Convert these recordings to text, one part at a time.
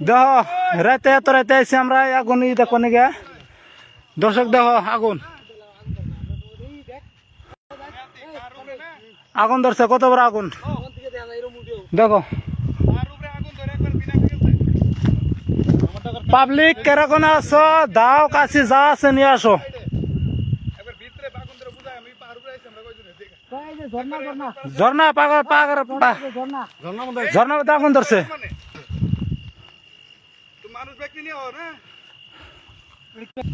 দেখ রাতে এত রাতে আইসি আমরা আগুন দেখো নাকি দর্শক দেখ আগুন আগুন ধরছে কত বড় আগুন দেখো পাবলিক কেরকম আছো দাও কাছে যা আছে নিয়ে আসো ঝর্ণা পাগর পাগর ঝর্ণা আগুন ধরছে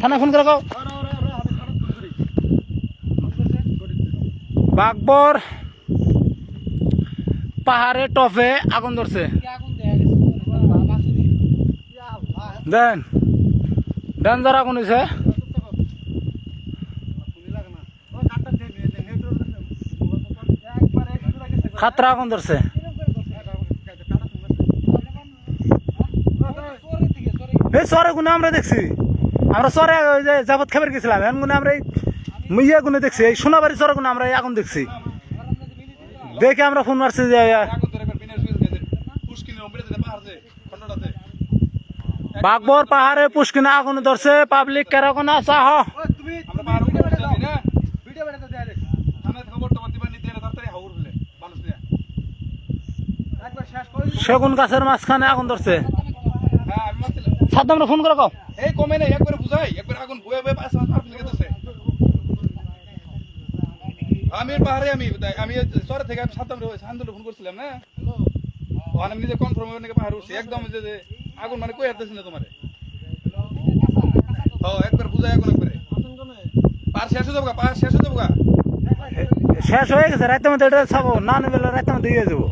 থানা ফোন করে বাগবর পাহাড়ে টপে আগুন ধরছে দেন ডেঞ্জার আগুন হয়েছে খাতরা আগুন ধরছে এই চরে গুনে আমরা দেখছি আমরা চরে যাবত খাবার গেছিলাম এখন গুনে আমরা ইয়ে গুনে দেখছি এই সোনাবাড়ি চরে গুনে আমরা আগুন দেখছি দেখে আমরা ফোন মারছি যে বাগবর পাহাড়ে পুষ্কিনে আগুন ধরছে পাবলিক কেরকম চাহ সেগুন গাছের মাঝখানে আগুন ধরছে সাদ্দামরা ফোন করে কও এই কমে না একবার বুঝাই একবার আগুন বুয়ে বুয়ে পাঁচ মাস পার ফেলে দিতেছে আমি পাহাড়ে আমি শহর থেকে আমি সাদ্দামরে শান্তলে ফোন করছিলাম না আমি নিজে কনফার্ম হয়ে নাকি পাহাড়ে উঠছি একদম যে আগুন মানে কই আসতেছি না তোমারে একবার বুঝাই আগুন একবারে পার শেষ হয়ে যাবো পার শেষ হয়ে যাবো শেষ হয়ে গেছে রাতের মধ্যে এটা ছাবো না নেবে রাতের মধ্যে দিয়ে যাবো